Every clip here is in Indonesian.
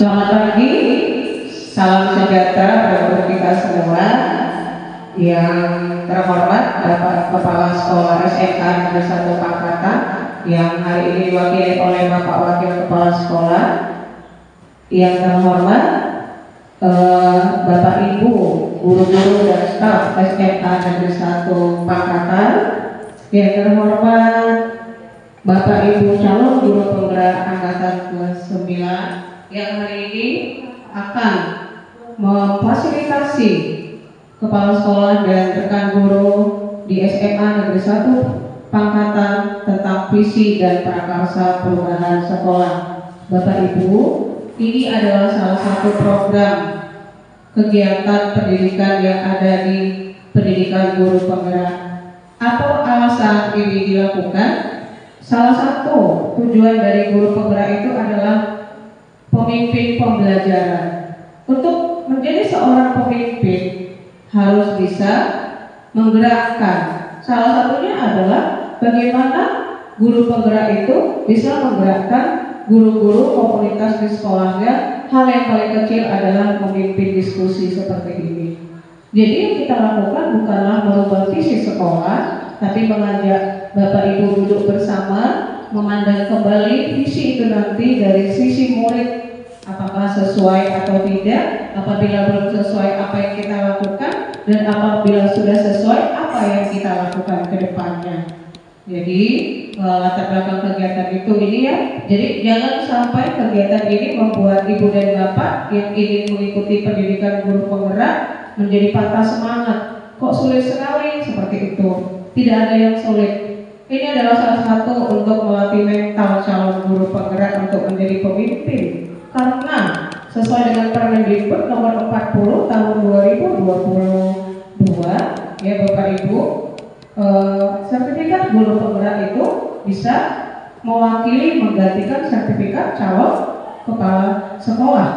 Selamat pagi, salam sejahtera untuk kita semua. Yang terhormat Bapak Kepala Sekolah SMK Negeri 1 Pangkatan yang hari ini diwakili oleh Bapak Wakil Kepala Sekolah. Yang terhormat Bapak Ibu guru-guru dan staf SMK Negeri 1 Pangkatan. Yang terhormat Bapak Ibu calon guru penggerak angkatan ke-9 yang hari ini akan memfasilitasi kepala sekolah dan rekan guru di SMA Negeri 1 Pangkatan tentang visi dan prakarsa perubahan sekolah. Bapak Ibu, ini adalah salah satu program kegiatan pendidikan yang ada di pendidikan guru penggerak. Apa alasan ini dilakukan? Salah satu tujuan dari guru penggerak itu adalah pemimpin pembelajaran. Untuk menjadi seorang pemimpin harus bisa menggerakkan. Salah satunya adalah bagaimana guru penggerak itu bisa menggerakkan guru-guru komunitas di sekolahnya. Hal yang paling kecil adalah memimpin diskusi seperti ini. Jadi yang kita lakukan bukanlah merubah visi sekolah, tapi mengajak Bapak Ibu duduk bersama, memandang kembali visi itu nanti dari sisi murid, apakah sesuai atau tidak. Apabila belum sesuai, apa yang kita lakukan, dan apabila sudah sesuai, apa yang kita lakukan ke depannya. Jadi latar belakang kegiatan itu ini ya. Jadi jangan sampai kegiatan ini membuat ibu dan bapak yang ingin mengikuti pendidikan guru penggerak menjadi patah semangat. Kok sulit sekali seperti itu? Tidak ada yang sulit. Ini adalah salah satu untuk melatih mental calon guru penggerak untuk menjadi pemimpin. Karena sesuai dengan Permendikbud nomor 40 tahun 2022, ya Bapak Ibu, sertifikat guru penggerak itu bisa mewakili menggantikan sertifikat calon kepala sekolah.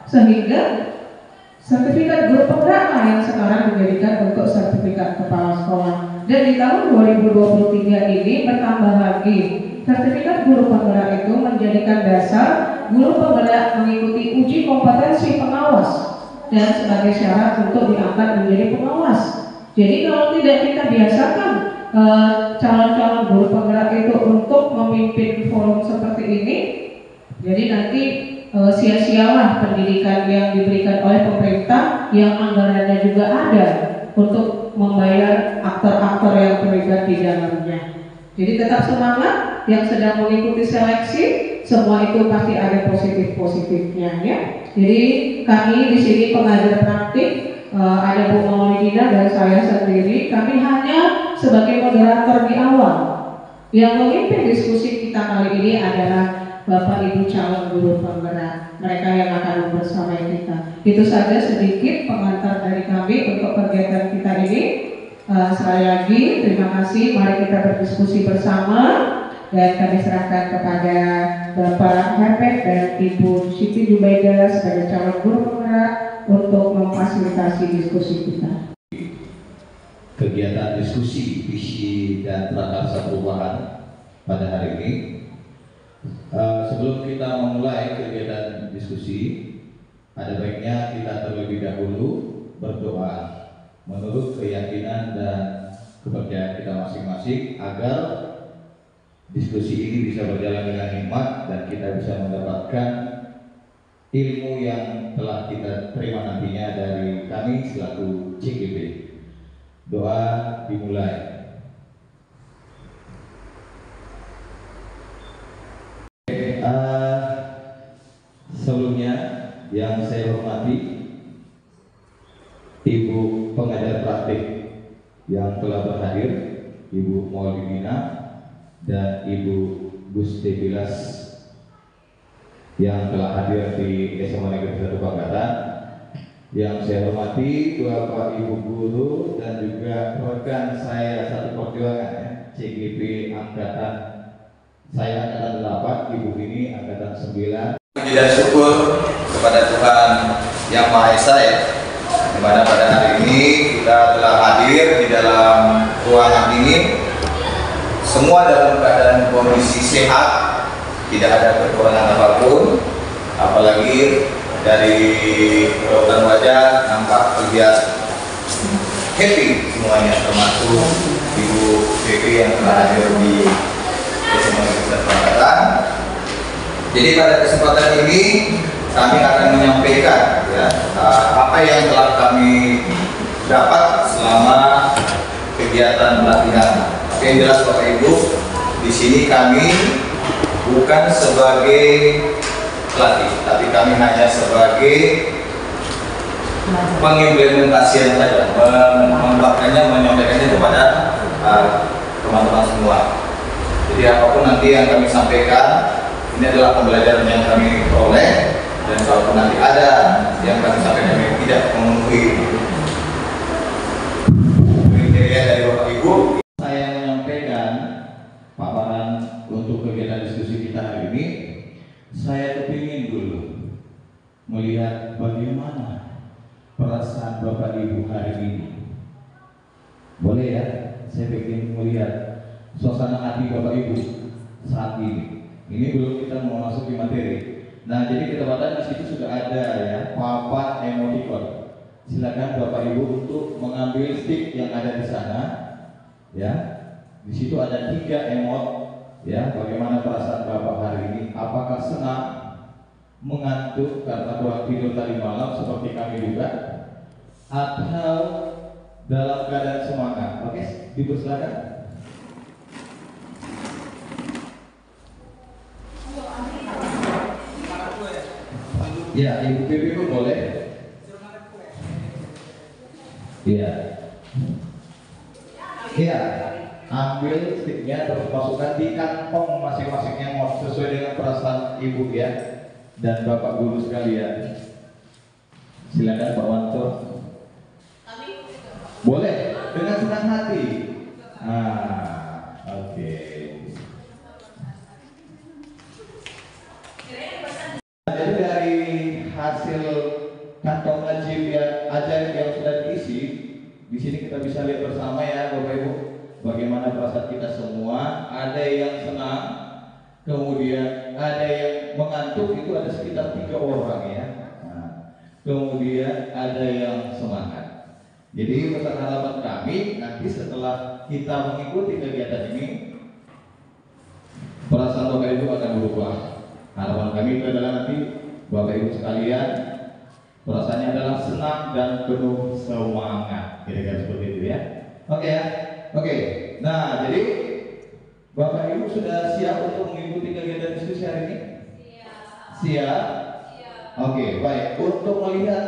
Sehingga sertifikat guru penggerak yang sekarang dijadikan untuk sertifikat kepala sekolah. Dan di tahun 2023 ini bertambah lagi. Sertifikat guru penggerak itu menjadikan dasar guru penggerak mengikuti uji kompetensi pengawas dan sebagai syarat untuk diangkat menjadi pengawas. Jadi kalau tidak kita biasakan calon-calon guru penggerak itu untuk memimpin forum seperti ini, jadi nanti sia-sialah pendidikan yang diberikan oleh pemerintah yang anggarannya juga ada untuk membayar aktor-aktor yang terlibat di dalamnya. Jadi tetap semangat yang sedang mengikuti seleksi, semua itu pasti ada positif-positifnya ya. Jadi kami di sini pengajar praktik, ada Bu Maulidina dan saya sendiri, kami hanya sebagai moderator di awal. Yang memimpin diskusi kita kali ini adalah Bapak Ibu calon guru penggerak, mereka yang akan bersama kita. Itu saja sedikit pengantar dari kami untuk kegiatan kita ini. Sekali lagi terima kasih, mari kita berdiskusi bersama dan kami serahkan kepada Bapak Herbert dan Ibu Siti Jubaida sebagai calon guru penggerak untuk memfasilitasi diskusi kita. Kegiatan diskusi visi dan prakarsa perubahan pada hari ini. Sebelum kita memulai kegiatan diskusi, ada baiknya kita terlebih dahulu berdoa menurut keyakinan dan kepercayaan kita masing-masing agar diskusi ini bisa berjalan dengan hikmat dan kita bisa mendapatkan ilmu yang telah kita terima nantinya dari kami selaku CGP. Doa dimulai. Sebelumnya yang saya hormati Ibu pengajar praktik yang telah berhadir, Ibu Maulidina dan Ibu Gusti Bilas yang telah hadir di SMA Negeri 1 Pangkatan. Yang saya hormati Bapak Ibu guru dan juga rekan saya satu perjuangan CGP angkatan saya angkatan 8, Ibu ini angkatan 9. Puji dan syukur kepada Tuhan Yang Maha Esa ya, dimana pada hari ini kita telah hadir di dalam ruangan ini semua dalam keadaan kondisi sehat, tidak ada kekurangan apapun. apalagi dari kedokteran wajah nampak terlihat happy semuanya, termasuk Ibu Devi yang telah hadir di SMA Universitas Pangkatan. Jadi pada kesempatan ini kami akan menyampaikan ya, apa yang telah kami dapat selama kegiatan pelatihan. Tapi yang jelas Bapak Ibu, di sini kami bukan sebagai pelatih, tapi kami hanya sebagai pengimplementasian saja, menyampaikannya kepada teman-teman semua. Jadi apapun nanti yang kami sampaikan, ini adalah pembelajaran yang kami peroleh, dan kalaupun nanti ada yang kami sampaikan yang tidak memenuhi kriteria dari Bapak Ibu, Saya menyampaikan paparan untuk kegiatan diskusi kita hari ini. Saya kepingin dulu melihat bagaimana perasaan Bapak Ibu hari ini. Boleh ya? Saya ingin melihat suasana hati Bapak Ibu saat ini. Ini belum kita mau masuk di materi. Nah, jadi ketepatan di situ sudah ada ya, papan emoticon. Silakan Bapak Ibu untuk mengambil stick yang ada di sana. Ya, di situ ada 3 emot. Ya, bagaimana perasaan Bapak hari ini? Apakah senang, mengantuk karena kurang tidur tadi malam seperti kami juga, atau dalam keadaan semangat? Oke, dipersilakan. Ya, Ibu Pipi pun boleh. Iya. Iya. Ambil sticknya terus masukkan di kantong masing-masingnya sesuai dengan perasaan Ibu ya, dan Bapak Guru sekalian. Silakan Pak Wanto. Boleh dengan senang hati. Oke. Jadi dari hasil kantong ajaib yang sudah diisi, di sini kita bisa lihat bersama ya Bapak Ibu, bagaimana perasaan kita semua. Ada yang senang, kemudian ada yang mengantuk, itu ada sekitar 3 orang ya. Kemudian ada yang semangat. Jadi pesan harapan kami nanti setelah kita mengikuti kegiatan ini, perasaan Bapak Ibu akan berubah. Harapan kami itu adalah nanti Bapak Ibu sekalian perasaannya adalah senang dan penuh semangat, kira-kira seperti itu ya. Oke ya, oke. Nah, jadi Bapak Ibu sudah siap untuk mengikuti kegiatan diskusi hari ini? Siap. Oke, baik. Untuk melihat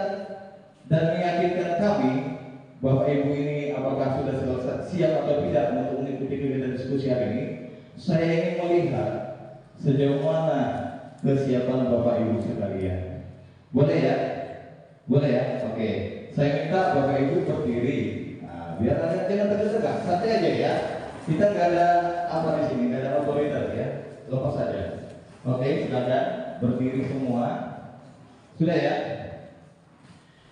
dan meyakinkan kami Bapak Ibu ini apakah sudah selesai, siap atau tidak untuk mengikuti kegiatan diskusi hari ini, saya ingin melihat sejauh mana kesiapan Bapak Ibu sekalian. Boleh ya? Boleh ya? Oke. Saya minta Bapak Ibu berdiri. Nah, biar ada jangan tegak-tegak, santai aja ya. Kita nggak ada apa di sini, nggak ada otoritas ya. Lepas saja. Oke, silakan berdiri semua. Sudah ya?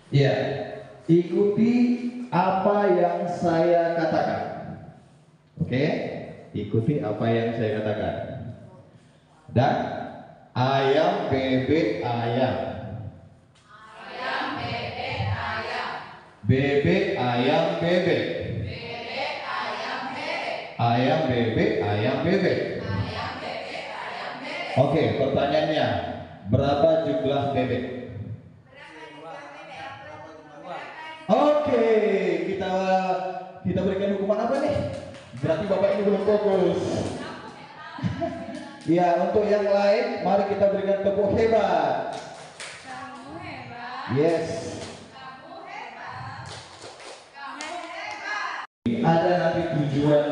Iya. Ikuti apa yang saya katakan. Oke? Ikuti apa yang saya katakan. Dan ayam bebek ayam. Ayam bebek ayam. Bebek ayam bebek. Bebek ayam bebek. Ayam bebek ayam bebek. Ayam bebek ayam bebek. Oke, pertanyaannya, berapa jumlah bebek? Oke, kita berikan hukuman apa nih? Berarti Bapak ini belum fokus. Ya, untuk yang lain, mari kita berikan tepuk hebat. Kamu hebat. Yes. Kamu hebat. Kamu hebat. Ada nanti tujuan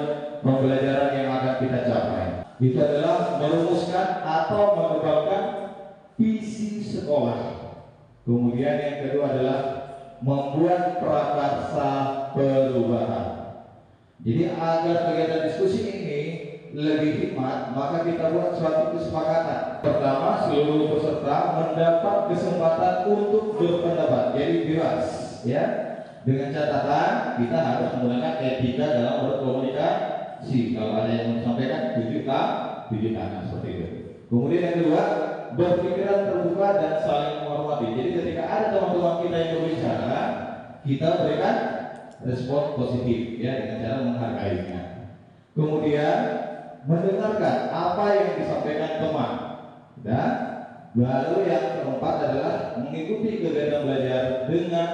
pembelajaran yang akan kita capai. Itu adalah merumuskan atau mengembangkan visi sekolah. Kemudian yang kedua adalah membuat prakarsa perubahan. Jadi agar kegiatan diskusi ini lebih hikmat, maka kita buat suatu kesepakatan. Pertama, seluruh peserta mendapat kesempatan untuk berpendapat, jadi bebas, ya. Dengan catatan kita harus menggunakan etika dalam berkomunikasi. Kalau ada yang mau disampaikan, tunjukkan seperti itu. Kemudian yang kedua, berpikiran terbuka dan saling menghormati. Jadi ketika ada teman-teman kita yang berbicara, kita berikan respon positif ya dengan cara menghargainya. Kemudian mendengarkan apa yang disampaikan teman. Dan lalu yang keempat adalah mengikuti kegiatan belajar dengan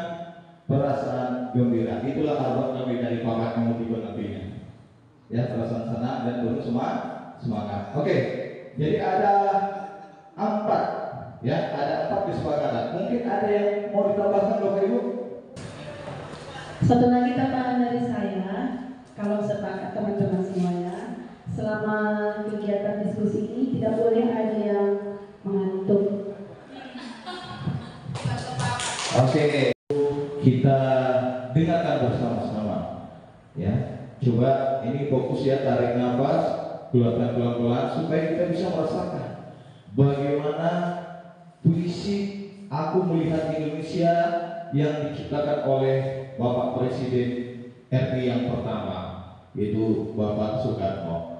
perasaan gembira. Itulah harapan kami dari Bapak Emotikon nantinya. Ya, perasaan senang dan penuh semangat. Oke, jadi ada 4 ya, ada 4 kesepakatan. Mungkin ada yang mau ditambahkan Bapak Ibu? Satu lagi tambahan dari saya, kalau sepakat teman-teman semuanya, selama kegiatan diskusi ini tidak boleh ada yang mengantuk. Oke, kita dengarkan bersama-sama. Ya, coba ini fokus ya, tarik nafas, keluarkan pelan-pelan supaya kita bisa merasakan bagaimana puisi Aku Melihat Indonesia yang diciptakan oleh Bapak Presiden RI yang pertama, yaitu Bapak Soekarno.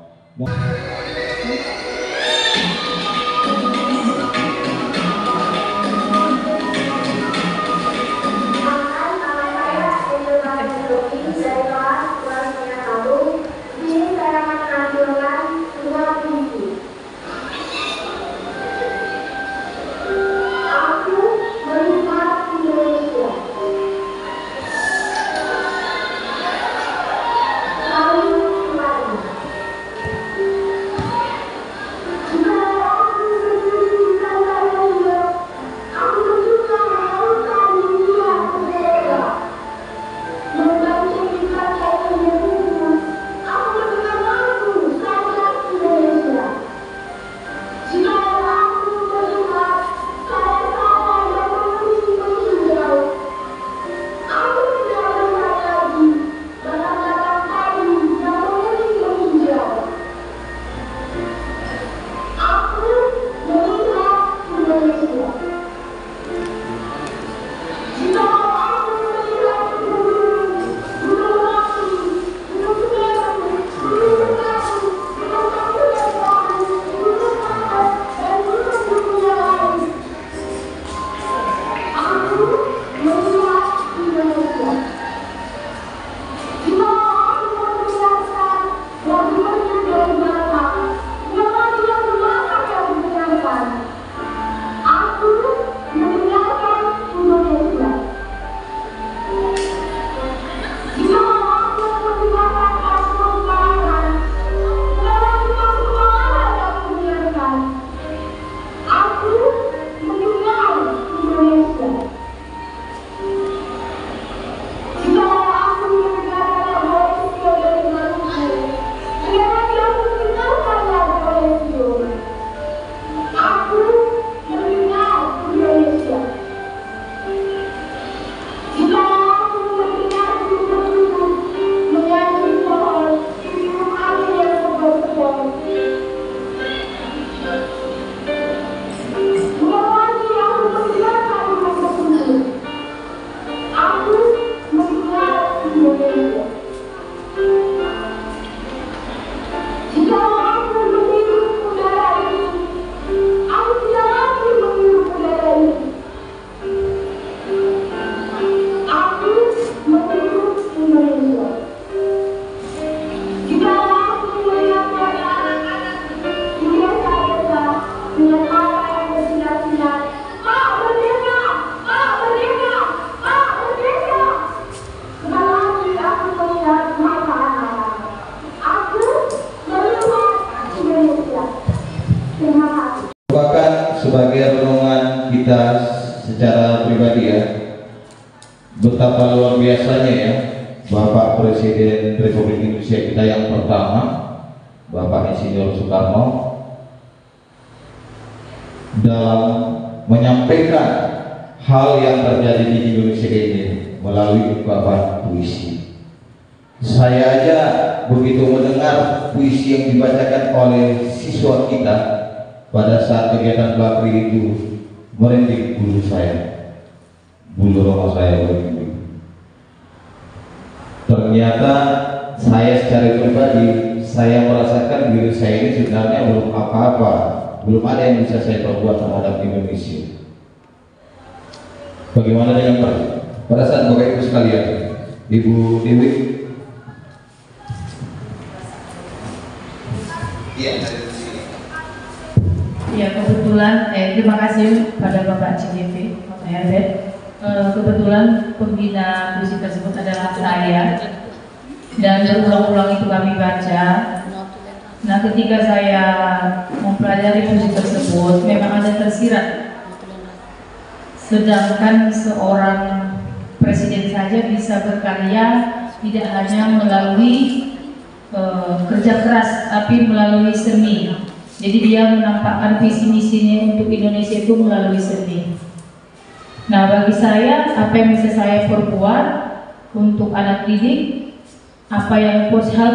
Sebagai renungan kita secara pribadi ya, betapa luar biasanya ya Bapak Presiden Republik Indonesia kita yang pertama, Bapak Insinyur Soekarno, dalam menyampaikan hal yang terjadi di Indonesia ini melalui babat puisi. Saya aja begitu mendengar puisi yang dibacakan oleh siswa kita pada saat kegiatan bakri itu, merinding bulu saya, bulu roma saya merinding. Ternyata saya secara pribadi, saya merasakan diri saya ini sebenarnya belum apa-apa, belum ada yang bisa saya perbuat terhadap Indonesia. Bagaimana dengan perasaan Bapak Ibu sekalian? Ibu Dewi? Iya, dari sini. Ya, kebetulan terima kasih pada Bapak CGV, Bapak Herbert. Kebetulan pembina puisi tersebut adalah saya, dan berulang-ulang itu kami baca. Nah, ketika saya mempelajari puisi tersebut, memang ada tersirat. Sedangkan seorang presiden saja bisa berkarya tidak hanya melalui kerja keras, tapi melalui seni. Jadi dia menampakkan visi misinya untuk Indonesia itu melalui seni. Nah, bagi saya, apa yang bisa saya perbuat untuk anak didik, hal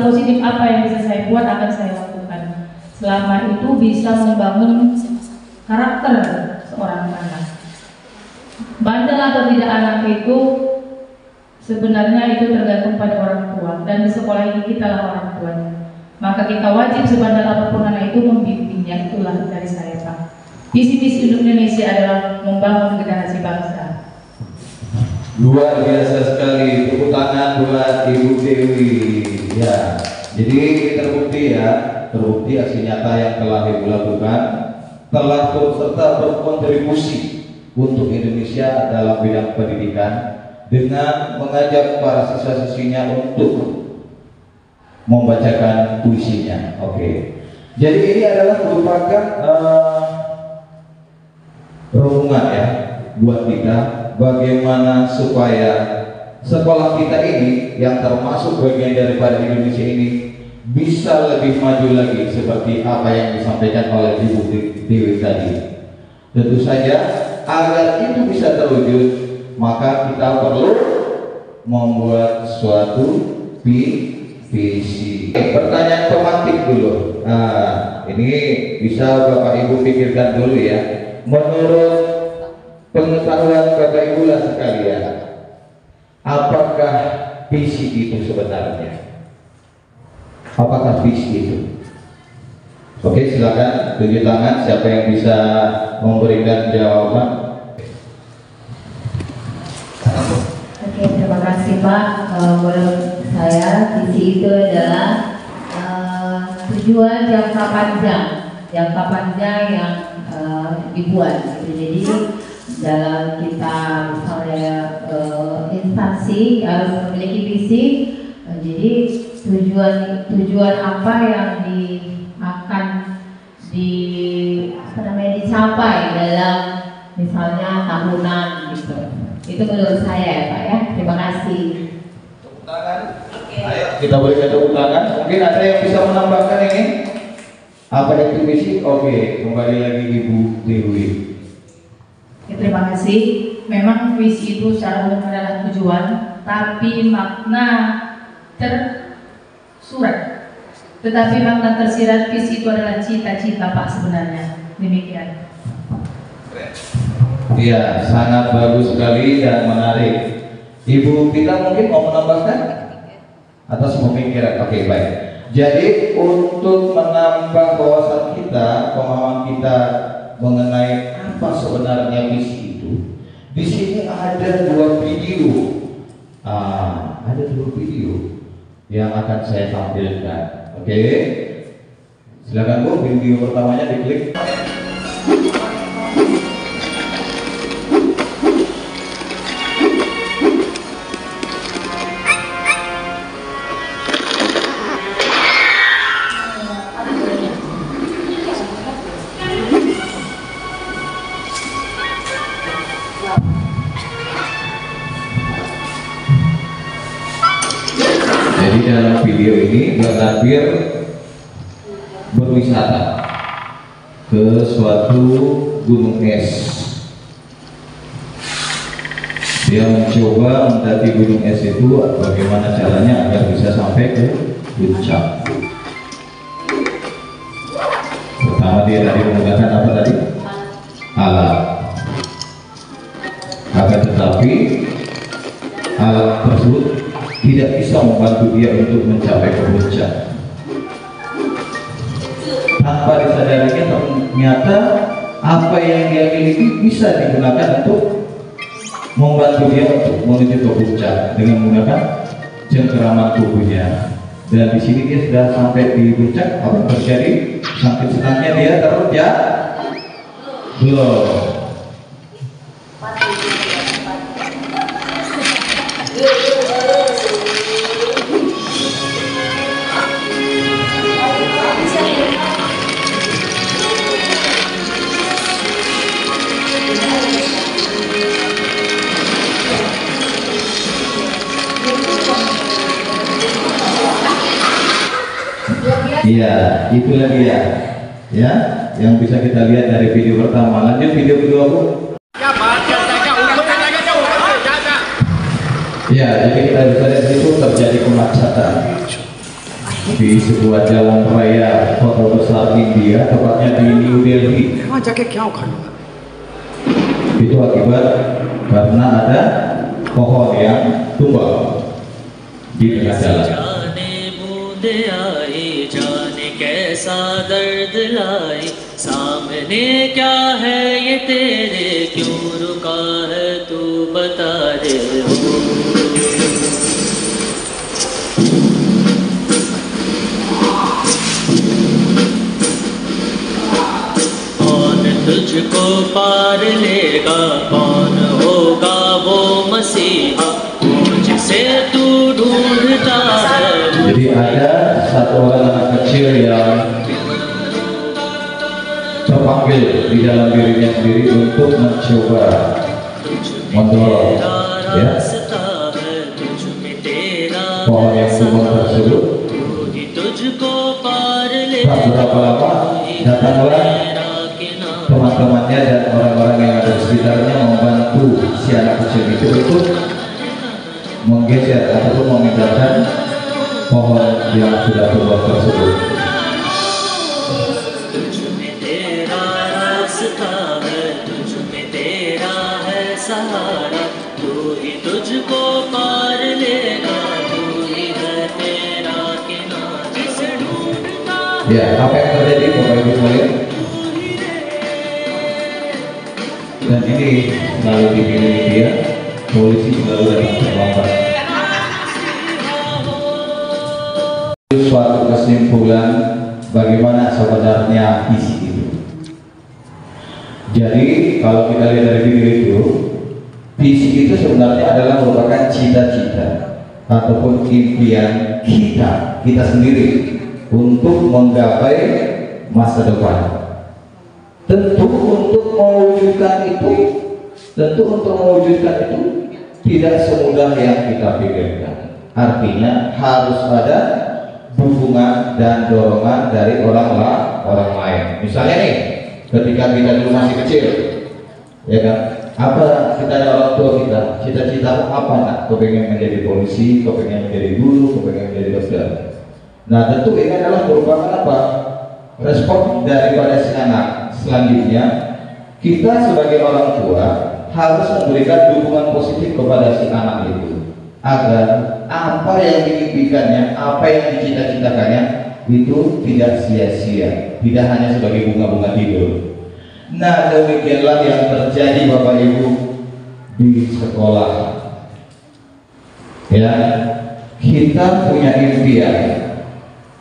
positif apa yang bisa saya buat akan saya lakukan. Selama itu bisa membangun karakter seorang anak. Bandel atau tidak anak itu sebenarnya itu tergantung pada orang tua, dan di sekolah ini kita lah orang tuanya. Maka kita wajib sebandel apapun anak itu membimbingnya. Itulah dari saya, Pak. Visi-misi untuk Indonesia adalah membangun generasi bangsa. Luar biasa sekali, tepuk tangan buat Ibu Dewi. Ya, jadi terbukti aksi nyata yang telah Ibu lakukan telah turut serta berkontribusi untuk Indonesia dalam bidang pendidikan dengan mengajak para siswa-siswinya untuk membacakan puisinya. Oke. Jadi ini adalah merupakan renungan ya buat kita, bagaimana supaya sekolah kita ini yang termasuk bagian daripada Indonesia ini bisa lebih maju lagi seperti apa yang disampaikan oleh Ibu Dewi tadi. Tentu saja agar itu bisa terwujud, maka kita perlu membuat suatu visi. Pertanyaan pemantik dulu. Nah, ini bisa Bapak Ibu pikirkan dulu ya. Menurut pengetahuan Bapak Ibu lah sekalian, apakah visi itu sebenarnya? Apakah visi itu? Oke, silakan tunjuk tangan siapa yang bisa memberikan jawaban. Oke, terima kasih Pak. Menurut saya visi itu adalah tujuan jangka panjang yang dibuat. Jadi dalam kita misalnya instansi harus memiliki visi. Jadi tujuan apa yang akan dicapai dalam misalnya tahunan gitu. Itu menurut saya ya Pak ya. Terima kasih. Tepuk tangan. Ayo kita berikan tepuk tangan. Mungkin ada yang bisa menambahkan ini. Apa itu visi? Oke, kembali lagi Ibu Dewi. Terima kasih. Memang visi itu secara umum adalah tujuan, tapi makna tersurat. Tetapi makna tersirat visi itu adalah cita-cita Pak sebenarnya. Demikian. Iya, sangat bagus sekali dan menarik. Ibu kita mungkin mau menambahkan atas pemikiran. Oke, baik. Jadi untuk menambah wawasan kita, pemahaman kita mengenai apa sebenarnya visi itu, di sini ada dua video. Ada dua video yang akan saya tampilkan. Oke, silakan Bu, video pertamanya diklik. Jadi dalam video ini Bertakbir berwisata ke suatu gunung es. Dia mencoba mendaki gunung es itu, bagaimana caranya agar bisa sampai ke puncak. Pertama dia tadi menggunakan apa tadi? Alat. Akan tetapi alat tersebut tidak bisa membantu dia untuk mencapai ke puncak. tanpa disadarinya ternyata apa yang dia miliki bisa digunakan untuk membantu dia untuk menuju ke puncak dengan menggunakan cengkeraman tubuhnya. Dan di sini dia sudah sampai di puncak, apa yang terjadi? Saking senangnya dia belum. Iya, itulah dia, ya, yang bisa kita lihat dari video pertama. Lanjut video kedua, Bu. Ya, jadi kita bisa lihat itu terjadi kemacetan di sebuah jalan raya kota besar India, tepatnya di New Delhi. Itu akibat karena ada pohon yang tumbang di tengah jalan. जाने कैसा दर्द लाई सामने क्या है ये तेरे क्यों रुका है तू बता दे कौन तुझको पार लेगा कौन होगा वो मसीहा जिसे तू ढूंढता है. Jadi ada satu orang anak kecil yang terpanggil di dalam dirinya sendiri untuk mencoba mendorong, ya, pohon yang tumbang tersebut. Tak berapa lama datanglah teman-temannya dan orang-orang yang ada di sekitarnya membantu si anak kecil itu untuk menggeser ataupun memindahkan pohon yang sudah tumbang tersebut. Ya, apa yang terjadi Bapak Ibu sekalian? Dan ini selalu dipilih dia, polisi selalu datang terlambat. Suatu kesimpulan bagaimana sebenarnya isi itu. Jadi kalau kita lihat dari video itu, visi itu sebenarnya adalah merupakan cita-cita ataupun impian kita sendiri untuk menggapai masa depan. Tentu untuk mewujudkan itu tidak semudah yang kita pikirkan. Artinya harus ada dukungan dan dorongan dari orang lain. Misalnya nih, ketika kita dulu masih kecil, ya kan, apa kita orang tua kita, cita-cita apa nak? Kepengen menjadi polisi, kepengen menjadi guru, kepengen menjadi dokter. Nah tentu ini adalah merupakan apa? Respon daripada si anak. Selanjutnya kita sebagai orang tua harus memberikan dukungan positif kepada si anak itu agar apa yang diimpikannya, apa yang dicita-citakannya itu tidak sia-sia, tidak hanya sebagai bunga-bunga tidur. Nah demikianlah yang terjadi Bapak Ibu di sekolah. Ya, kita punya impian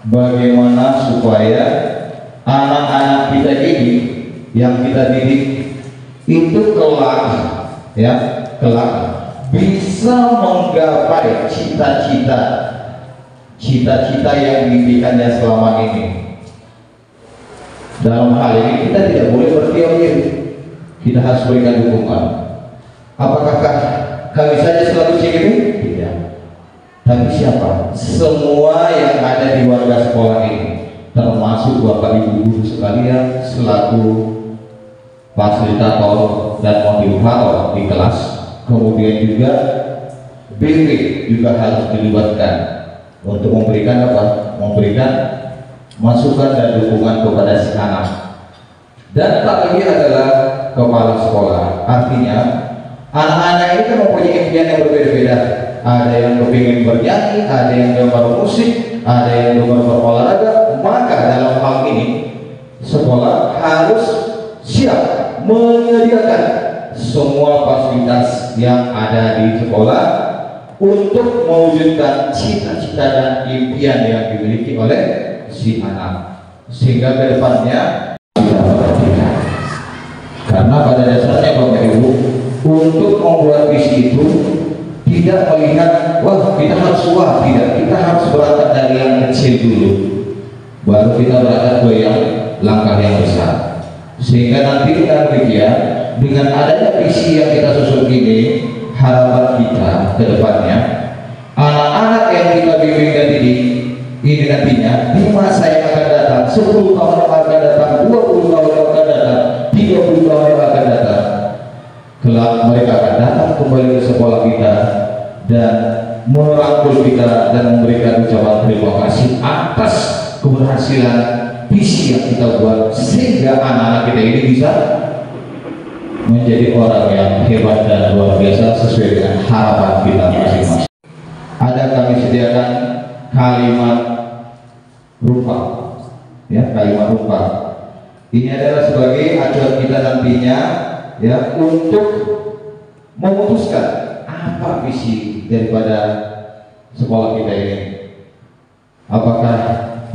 bagaimana supaya anak-anak kita ini yang kita didik itu kelak bisa menggapai cita-cita yang diimpikannya selama ini. Dalam hal ini kita tidak boleh berdiam diri, kita harus berikan dukungan. Apakah kami saja selalu cengeng? Tidak. Tapi siapa? Semua yang ada di warga sekolah ini, termasuk Bapak Ibu guru sekalian selaku fasilitator dan motivator di kelas, kemudian juga BB juga harus dilibatkan untuk memberikan apa? Memberikan masukan dan dukungan kepada si anak. Dan tak lagi adalah kepala sekolah. Artinya anak-anak ini kan mempunyai impian yang berbeda-beda. Ada yang kepingin bernyanyi, ada yang gemar musik, ada yang gemar berolahraga. Maka dalam hal ini sekolah harus siap menyediakan semua fasilitas yang ada di sekolah untuk mewujudkan cita-cita dan impian yang dimiliki oleh si anak, sehingga kedepannya tidak perhatikan. Karena pada dasarnya Bapak Ibu, untuk membuat visi itu tidak melihat wah kita harus tidak, kita harus berangkat dari yang kecil dulu, baru kita berangkat ke yang langkah yang besar. Sehingga nanti dengan demikian, dengan adanya visi yang kita susun ini, harapan kita ke depannya, anak-anak yang kita bimbing dan didik ini nantinya di masa yang akan datang, 10 tahun yang akan datang, 20 tahun yang akan datang, 30 tahun yang akan datang, kelak mereka akan datang kembali ke sekolah kita dan merangkul kita dan memberikan ucapan terima kasih atas keberhasilan visi yang kita buat, sehingga anak-anak kita ini bisa menjadi orang yang hebat dan luar biasa sesuai dengan harapan kita masing-masing. Ada kami sediakan kalimat rupa, ya, kalimat rupa. Ini adalah sebagai acuan kita nantinya, ya, untuk memutuskan apa visi daripada sekolah kita ini. Apakah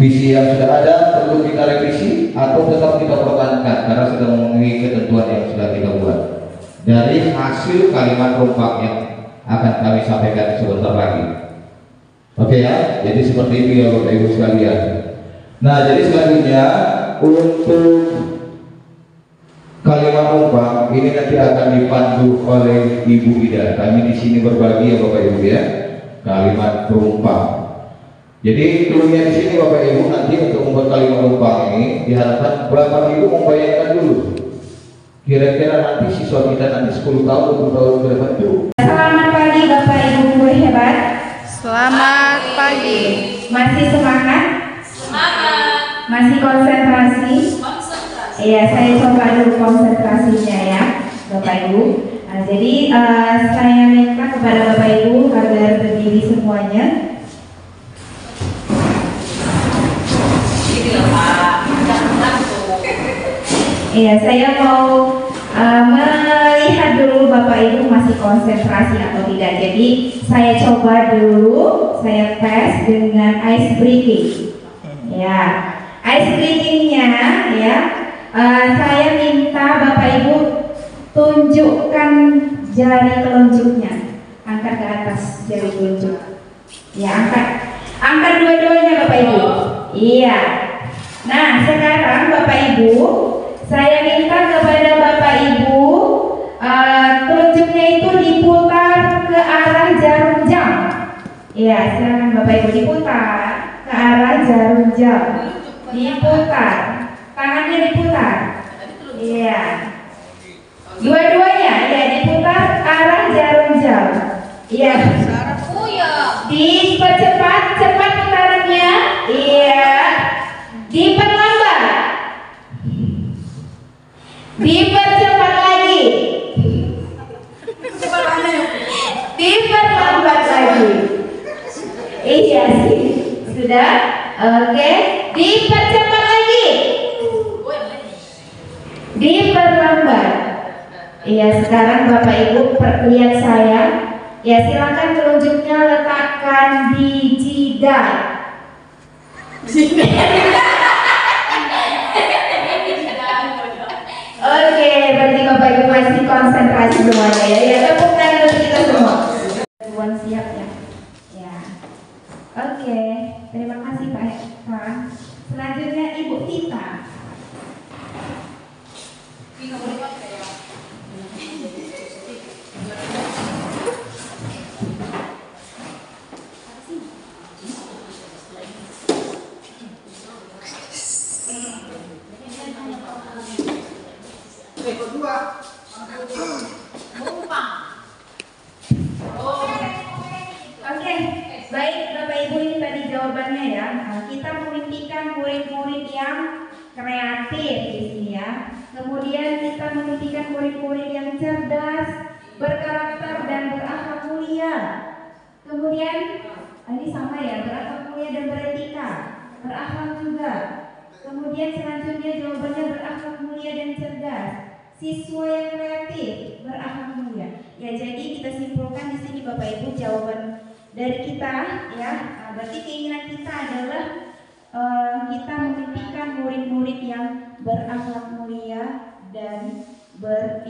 visi yang sudah ada perlu kita revisi atau tetap kita pertahankan karena sudah memenuhi ketentuan yang sudah kita buat dari hasil kalimat rompak yang akan kami sampaikan sebentar lagi. Oke ya, jadi seperti itu ya Bapak Ibu sekalian. Nah, jadi selanjutnya untuk kalimat rompak ini nanti akan dipandu oleh Ibu Ida. Kami di sini berbagi ya Bapak Ibu ya, kalimat rompak. Jadi dulunya di sini Bapak Ibu nanti untuk membuat kalimat rompak ini diharapkan Bapak Ibu membayangkan dulu kira-kira nanti siswa kita nanti 10 tahun 20 tahun ke depan itu. Selamat pagi Bapak Ibu guru hebat. Selamat pagi. Masih semangat? Semangat. Masih konsentrasi? Konsentrasi. Iya, saya coba dulu konsentrasinya ya Bapak Ibu. Nah, jadi saya minta kepada Bapak Ibu agar berdiri semuanya. Iya, saya mau melihat dulu Bapak Ibu masih konsentrasi atau tidak. Jadi saya coba dulu, saya tes dengan ice breaking. Ya, ice breakingnya ya, saya minta Bapak Ibu tunjukkan jari telunjuknya, angkat ke atas jari telunjuk. Ya, angkat dua-duanya Bapak Ibu. Iya. Nah, sekarang Bapak Ibu, saya minta kepada Bapak Ibu telunjuknya itu diputar ke arah jarum jam. Iya, silakan Bapak Ibu diputar ke arah jarum jam. Diputar, tangannya diputar. Iya. Dua-duanya, ya diputar ke arah jarum jam. Iya. Dipercepat, cepat putarannya. Iya. Diperlambat. Dipercepat lagi. Diperlambat lagi. Iya sih. Sudah? Oke. Dipercepat lagi. Diperlambat. Iya, sekarang Bapak Ibu lihat saya. Ya, silakan telunjuknya letakkan di jidat. Oke, berarti Bapak Ibu masih konsentrasi semuanya ya. Ya, tepuk tangan untuk kita semua. Tuan siap ya. Ya. Oke, terima kasih Pak Eka. Selanjutnya Ibu Tita. Oke, baik Bapak Ibu, ini tadi jawabannya ya. Kita memimpikan murid-murid yang kreatif di sini ya. Kemudian kita memimpikan murid-murid yang cerdas, berkarakter dan berakhlak mulia. Kemudian ini sama ya, berakhlak mulia dan beretika, berakhlak juga. Kemudian selanjutnya jawabannya berakhlak mulia dan cerdas. Siswa yang kreatif, berakhlak mulia. Ya, jadi kita simpulkan di sini Bapak Ibu jawaban dari kita ya. Berarti keinginan kita adalah kita memimpikan murid-murid yang berakhlak mulia dan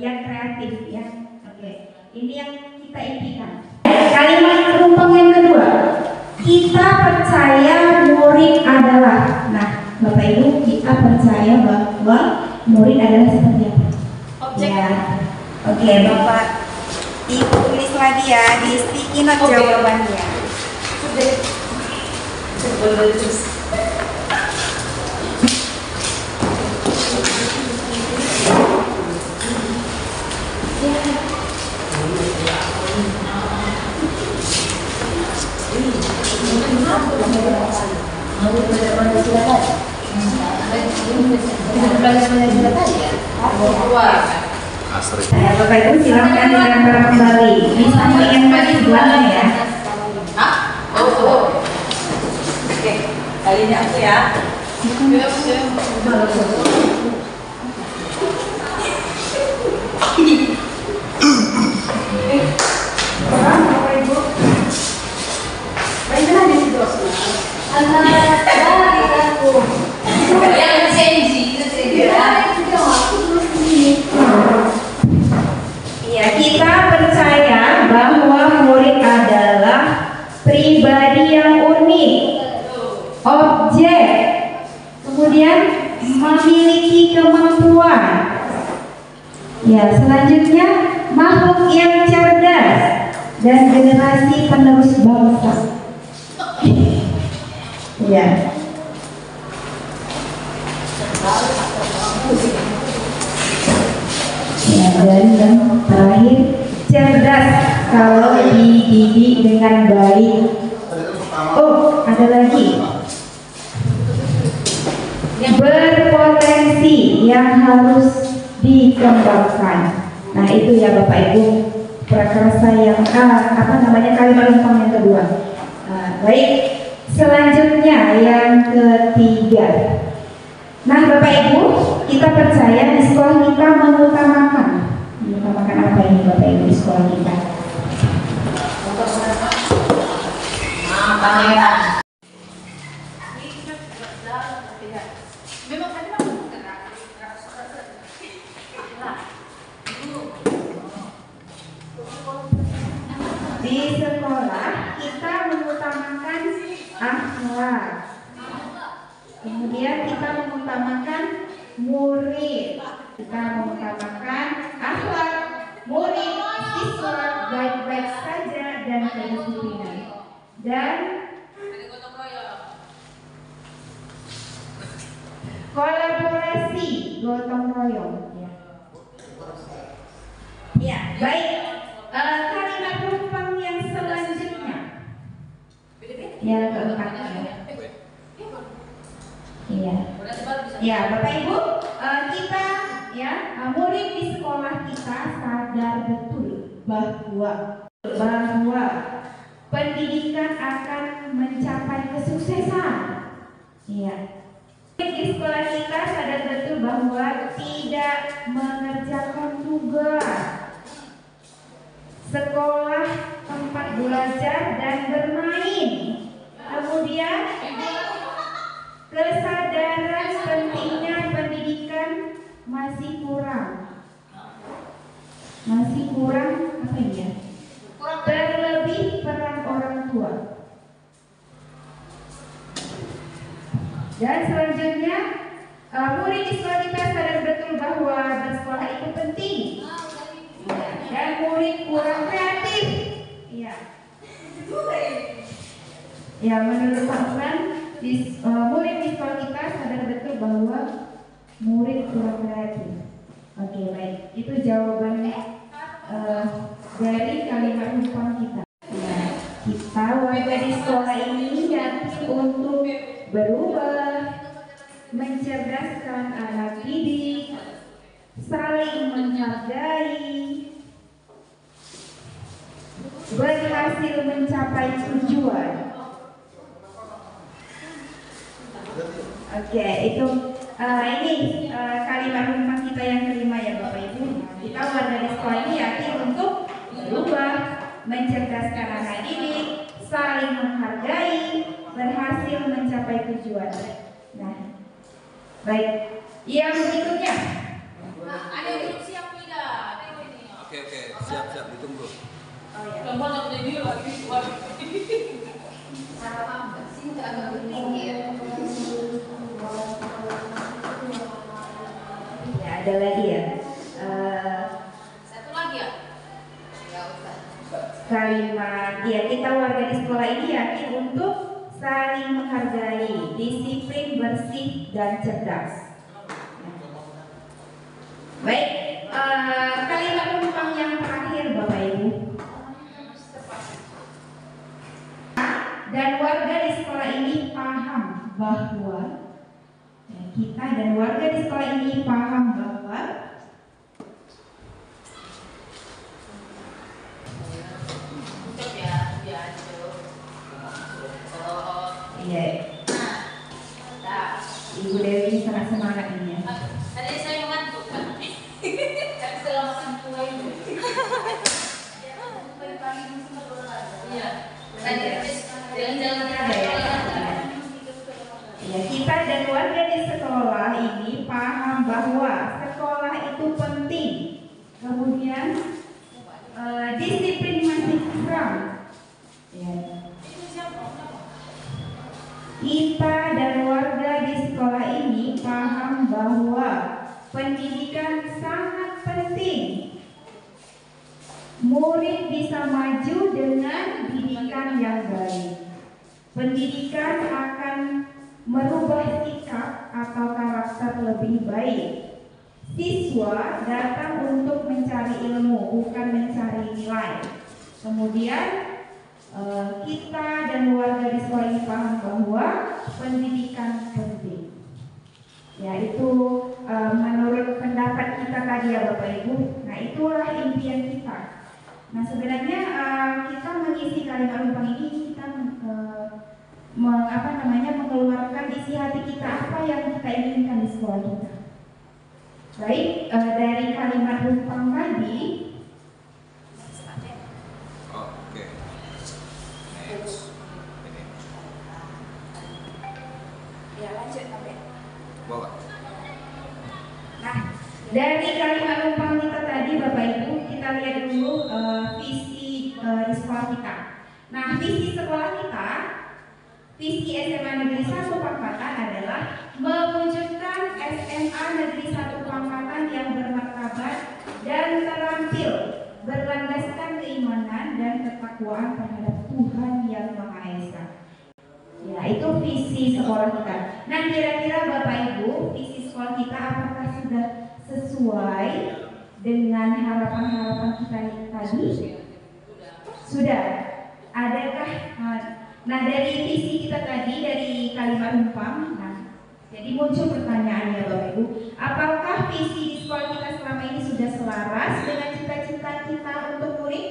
yang kreatif ya. Oke, ini yang kita impikan. Kalimat penumpang yang kedua, kita percaya murid adalah. Nah, Bapak Ibu, kita percaya bahwa murid adalah seperti apa? Objek. Ya. Oke, Bapak Ibu tulis lagi ya di sticky note jawabannya. Bapak Ibu silakan dilempar kembali. Bisa mengingat di belakang ya. Oke, kali ini aku ya. Bapak Ibu. Baiklah di situ. Ya, kita percaya bahwa murid adalah pribadi yang unik, objek, kemudian memiliki kemampuan. Ya, selanjutnya makhluk yang cerdas dan generasi penerus bangsa. Ya. Ya, dan yang terakhir cerdas kalau dididik dengan baik. Oh, ada lagi. Berpotensi yang harus dikembangkan. Nah, itu ya Bapak Ibu prakarsa yang kalimat penumpang yang kedua. Baik, selanjutnya yang ketiga. Nah, Bapak Ibu, kita percaya di sekolah kita mengutamakan apa ini Bapak Ibu di sekolah kita? Di sekolah kita mengutamakan akhlak. Kemudian kita mengutamakan murid. Kita mengutamakan akhlak, murid, siswa baik-baik saja dan kedisiplinan. Dan kolaborasi, gotong royong. Ya, baik. Kalimat penumpang yang selanjutnya. Yang keempat. Iya. Ya, Bapak Ibu, kita ya murid di sekolah kita sadar betul bahwa pendidikan akan mencapai kesuksesan. Iya. Di sekolah kita sadar betul bahwa tidak mengerjakan tugas. Sekolah tempat belajar dan bermain. Kemudian kesadaran pentingnya pendidikan masih kurang. Masih kurang apa ya? Terlebih peran orang tua. Dan selanjutnya murid di sekolah kita sadar betul bahwa bersekolah itu penting. Dan murid kurang kreatif. Iya. Ya, menurut Pak Usman, murid di sekolah kita sadar betul bahwa murid kurang kreatif. Oke, baik. Itu jawabannya dari kalimat penumpang kita. Ya, kita warga di sekolah ini yakin untuk berubah, mencerdaskan anak didik, saling menghargai, berhasil mencapai tujuan. Oke, itu Ini kalimat rumah kita yang kelima ya Bapak Ibu. Kita warga di sekolah ini yakin untuk berubah, mencerdaskan anak didik, saling menghargai, berhasil mencapai tujuan. Nah, baik. Yang berikutnya. Ada yang belum siap tidak? Oke, siap, ditunggu. Oh ya. Kelompok yang udah dulu lagi. Ya, ada lagi ya. Satu lagi ya? Kalimat, ya kita warga di sekolah ini yakin untuk saling menghargai, disiplin, bersih, dan cerdas. Baik, kalimat penumpang yang terakhir Bapak Ibu. Dan warga di sekolah ini paham bahwa kita dan warga di sekolah ini paham bahwa iya. Ibu Dewi sangat semangat ini ya. Tadi saya mengantuk kan? Tapi setelah makan kue itu. Iya. Jalan-jalan ya, kita dan warga di sekolah ini paham bahwa sekolah itu penting. Kemudian disiplin masih kurang. Ya. Kita dan warga di sekolah ini paham bahwa pendidikan sangat penting. Murid bisa maju dengan didikan yang baik. Pendidikan akan merubah sikap atau karakter lebih baik. Siswa datang untuk mencari ilmu, bukan mencari nilai. Kemudian kita dan warga di sekolah ini paham bahwa pendidikan penting. Ya, itu menurut pendapat kita tadi ya Bapak Ibu. Nah, itulah impian kita. Nah, sebenarnya kita mengisi kalimat rumpang ini kita mengeluarkan isi hati kita, apa yang kita inginkan di sekolah kita. Baik, dari kalimat rumpang tadi. Oke. Ya, lanjut sampai. Bawa. Nah, dari kalimat rumpang kita tadi Bapak Ibu, kita lihat dulu visi di sekolah kita. Nah, visi sekolah kita, visi SMA Negeri 1 Pangkatan adalah mewujudkan SMA Negeri 1 Pangkatan yang bermartabat dan terampil, berlandaskan keimanan dan ketakwaan terhadap Tuhan Yang Maha Esa. Ya, itu visi sekolah kita. Nah, kira-kira Bapak Ibu, visi sekolah kita apakah sudah sesuai dengan harapan-harapan kita tadi? Sudah. Adakah? Nah, dari visi kita tadi, dari kalimat rumpang, nah, jadi muncul pertanyaannya Bapak Ibu, apakah visi di sekolah kita selama ini sudah selaras dengan cita-cita kita untuk murid?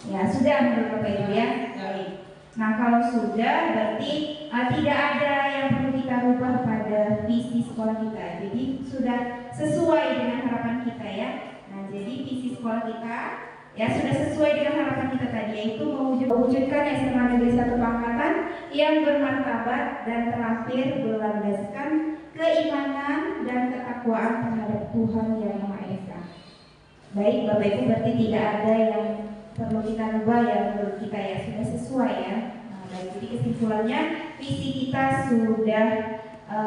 Ya, sudah menurut Bapak Ibu ya. Baik. Nah, kalau sudah, berarti tidak ada yang perlu kita rubah pada visi sekolah kita. Jadi sudah sesuai dengan harapan kita ya. Nah, jadi visi sekolah kita ya sudah sesuai dengan harapan kita tadi, yaitu mewujudkan SMA Negeri 1 Pangkatan yang bermartabat dan terampil, berlandaskan keimanan dan ketakwaan terhadap Tuhan Yang Maha Esa. Baik Bapak Ibu, berarti tidak ada yang perlu kita rubah ya menurut kita ya, sudah sesuai ya. Nah, baik, jadi kesimpulannya visi kita sudah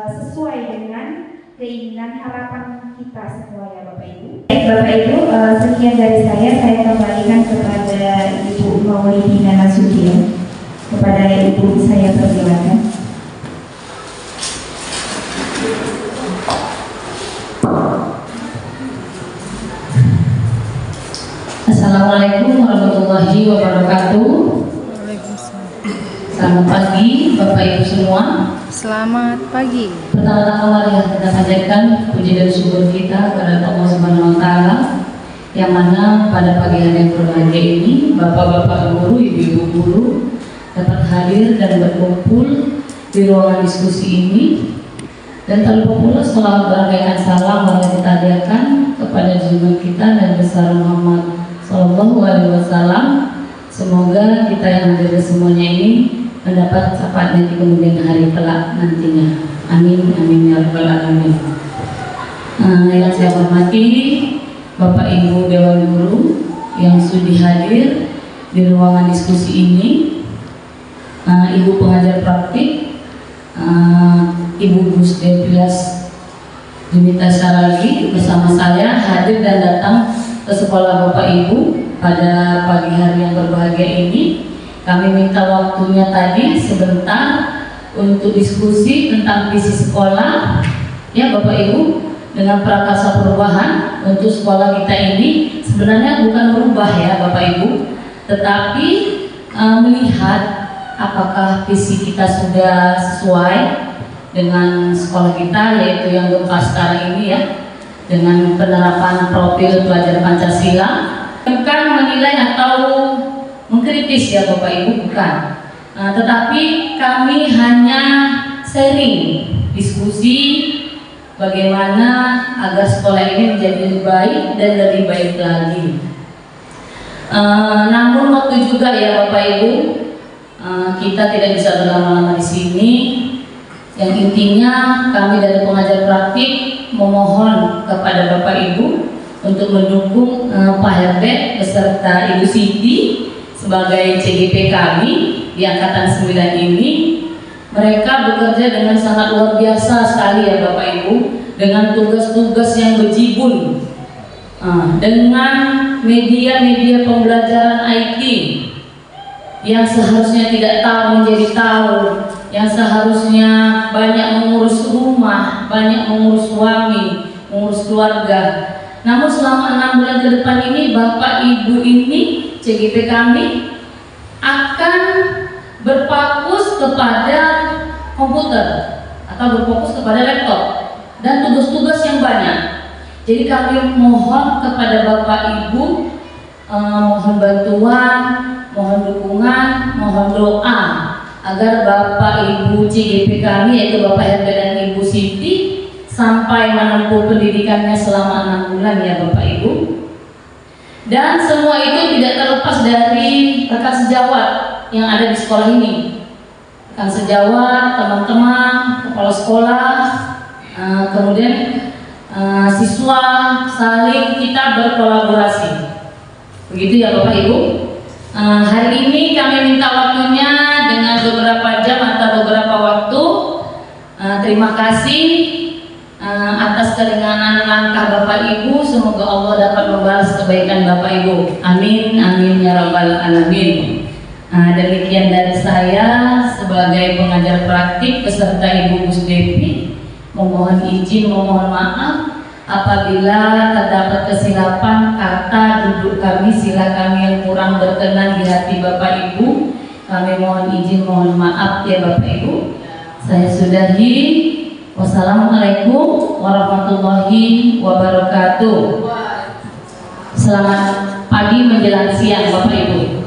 sesuai dengan keinginan harapan kita semua ya Bapak Ibu. Baik Bapak Ibu, sekian dari saya kembalikan kepada Ibu Maulidina Nasution. Kepada Ibu saya persilakan. Assalamualaikum warahmatullahi wabarakatuh. Selamat pagi Bapak Ibu semua. Selamat pagi. Pertama-tama mari kita panjatkan puji dan syukur kita kepada Allah Subhanahu wa taala, yang mana pada pagi hari yang berbahagia ini Bapak-bapak guru, Ibu-ibu guru dapat hadir dan berkumpul di ruangan diskusi ini Dan tak lupa pula selawat berangkaikan salam mari kita hadiahkan kepada junjungan kita dan besar Muhammad Sallallahu Alaihi Wasallam. Semoga kita yang hadir semuanya ini mendapat syafaatnya di kemudian hari kelak nantinya. Amin amin ya rabbal alamin. Yang saya hormati Bapak Ibu Dewan Guru yang sudah hadir di ruangan diskusi ini, Ibu pengajar praktik, Ibu Gus Devias Junita Saragi bersama saya hadir dan datang ke sekolah Bapak Ibu pada pagi hari yang berbahagia ini. Kami minta waktunya tadi sebentar untuk diskusi tentang visi sekolah, ya Bapak Ibu, dengan prakarsa perubahan untuk sekolah kita ini. Sebenarnya bukan merubah ya Bapak Ibu, tetapi melihat apakah visi kita sudah sesuai dengan sekolah kita, yaitu yang gempa sekarang ini ya, dengan penerapan profil pelajar Pancasila. Bukan menilai atau mengkritis ya Bapak Ibu, bukan. Tetapi kami hanya sharing, diskusi bagaimana agar sekolah ini menjadi lebih baik dan lebih baik lagi. Namun waktu juga ya Bapak Ibu, kita tidak bisa berlama-lama di sini. Yang intinya kami dari pengajar praktik memohon kepada Bapak Ibu untuk mendukung Pak Herbert beserta Ibu Siti sebagai CGP kami di angkatan 9 ini. Mereka bekerja dengan sangat luar biasa sekali ya Bapak Ibu, dengan tugas-tugas yang bejibun, dengan media-media pembelajaran IT yang seharusnya tidak tahu menjadi tahu, yang seharusnya banyak mengurus rumah, banyak mengurus suami, mengurus keluarga. Namun selama 6 bulan ke depan ini Bapak Ibu ini CGP kami akan berfokus kepada komputer atau berfokus kepada laptop dan tugas-tugas yang banyak. Jadi kami mohon kepada Bapak Ibu, mohon bantuan, mohon dukungan, mohon doa agar Bapak Ibu CGP kami, yaitu Bapak Herbert dan Ibu Siti, sampai menempuh pendidikannya selama 6 bulan ya Bapak Ibu. Dan semua itu tidak terlepas dari rekan sejawat yang ada di sekolah ini. Rekan sejawat, teman-teman, kepala sekolah, kemudian siswa, saling kita berkolaborasi. Begitu ya Bapak Ibu. Hari ini kami minta waktunya dengan beberapa jam atau beberapa waktu. Terima kasih atas keringanan langkah Bapak Ibu. Semoga Allah dapat membalas kebaikan Bapak Ibu. Amin amin ya rabbal alamin. Demikian dari saya sebagai pengajar praktik beserta Ibu Gus Devi. Memohon izin, memohon maaf apabila terdapat kesilapan kata duduk kami, sila kami yang kurang berkenan di hati Bapak Ibu. Kami mohon izin, mohon maaf ya Bapak Ibu. Saya sudahi. Wassalamualaikum warahmatullahi wabarakatuh. Selamat pagi menjelang siang Bapak Ibu.